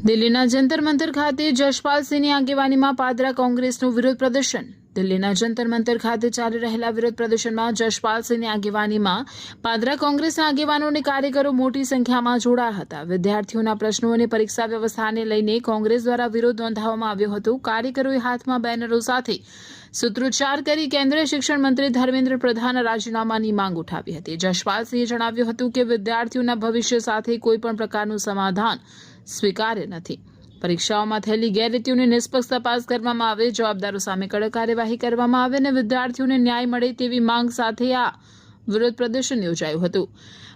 દિલ્હીના જંતર મંતર ખાતે જશપાલસિંહની આગેવાનીમાં પાદરા કોંગ્રેસનું વિરોધ પ્રદર્શન। દિલ્હીના જંતર મંતર ખાતે ચાલી રહેલા વિરોધ પ્રદર્શનમાં જશપાલસિંહની આગેવાનીમાં પાદરા કોંગ્રેસના આગેવાનો અને કાર્યકરો મોટી સંખ્યામાં જોડાયા હતા। વિદ્યાર્થીઓના પ્રશ્નો અને પરીક્ષા વ્યવસ્થાને લઈને કોંગ્રેસ દ્વારા વિરોધ નોંધાવવામાં આવ્યો હતો। કાર્યકરોએ હાથમાં બેનરો સાથે સૂત્રોચ્ચાર કરી કેન્દ્રીય શિક્ષણ મંત્રી ધર્મેન્દ્ર પ્રધાનના રાજીનામાની માંગ ઉઠાવી હતી। જશપાલસિંહે જણાવ્યું હતું કે વિદ્યાર્થીઓના ભવિષ્ય સાથે કોઈપણ પ્રકારનું સમાધાન સ્વીકાર્ય નથી। પરીક્ષાઓમાં થયેલી ગેરરીતિઓની નિષ્પક્ષ તપાસ કરવામાં આવે, જવાબદારો સામે કડક કાર્યવાહી કરવામાં આવે અને વિદ્યાર્થીઓને ન્યાય મળે તેવી માંગ સાથે આ વિરોધ પ્રદર્શન યોજાયું હતું।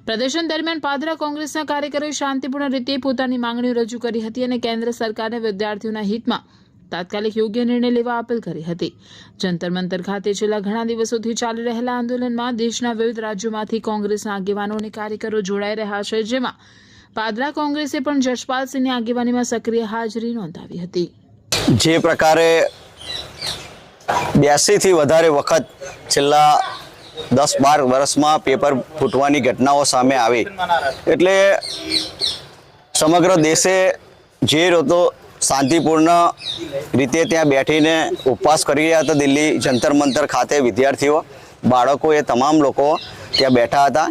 પ્રદર્શન દરમિયાન પાદરા કોંગ્રેસના કાર્યકરોએ શાંતિપૂર્ણ રીતે પોતાની માંગણીઓ રજૂ કરી હતી અને કેન્દ્ર સરકારને વિદ્યાર્થીઓના હિતમાં તાત્કાલિક યોગ્ય નિર્ણય લેવા અપીલ કરી હતી। જંતર મંતર ખાતે છેલ્લા ઘણા દિવસોથી ચાલી રહેલા આંદોલનમાં દેશના વિવિધ રાજ્યોમાંથી કોંગ્રેસના આગેવાનો અને કાર્યકરો જોડાઈ રહ્યા છે, જેમાં પાદરા કોંગ્રેસે પણ જશપાલસિંહની આગેવાનીમાં સક્રિય હાજરી નોંધાવી હતી। જે પ્રકારે 82થી વધારે વખત છેલ્લા 10-12 વર્ષમાં પેપર ફૂટવાની ઘટનાઓ સામે આવી, એટલે સમગ્ર દેશે જે રોતો શાંતિપૂર્ણ રીતે ત્યાં બેઠીને ઉપવાસ કરી રહ્યા હતા। દિલ્હી જંતર મંતર ખાતે વિદ્યાર્થીઓ, બાળકો, એ તમામ લોકો ત્યાં બેઠા હતા,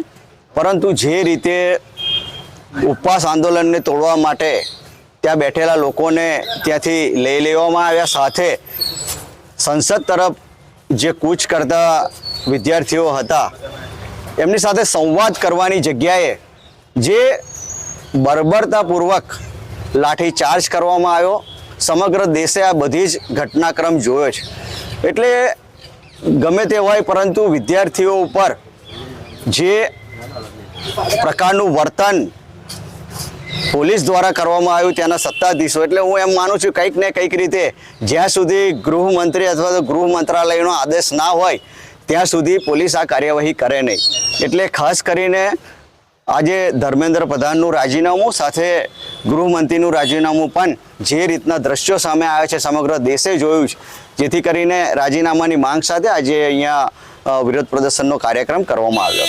પરંતુ જે રીતે ઉપવાસ આંદોલનને તોડવા માટે ત્યાં બેઠેલા લોકોને ત્યાંથી લઈ લેવામાં આવ્યા, સાથે સંસદ તરફ જે કૂચ કરતા વિદ્યાર્થીઓ હતા એમની સાથે સંવાદ કરવાની જગ્યાએ જે બર્બરતાપૂર્વક લાઠીચાર્જ કરવામાં આવ્યો। સમગ્ર દેશે આ બધી જ ઘટનાક્રમ જોયો છે। એટલે ગમે તે હોય, પરંતુ વિદ્યાર્થીઓ ઉપર જે પ્રકારનું વર્તન પોલીસ દ્વારા કરવામાં આવ્યું ત્યાંના સત્તાધીશો, એટલે હું એમ માનું છું કંઈક ને કંઈક રીતે જ્યાં સુધી ગૃહમંત્રી અથવા તો ગૃહ મંત્રાલયનો આદેશ ના હોય ત્યાં સુધી પોલીસ આ કાર્યવાહી કરે નહીં। એટલે ખાસ કરીને આજે ધર્મેન્દ્ર પ્રધાનનું રાજીનામું સાથે ગૃહમંત્રીનું રાજીનામું પણ જે રીતના દ્રશ્યો સામે આવ્યા છે સમગ્ર દેશે જોયું છે, જેથી કરીને રાજીનામાની માંગ સાથે આજે અહીંયા વિરોધ પ્રદર્શનનો કાર્યક્રમ કરવામાં આવ્યો।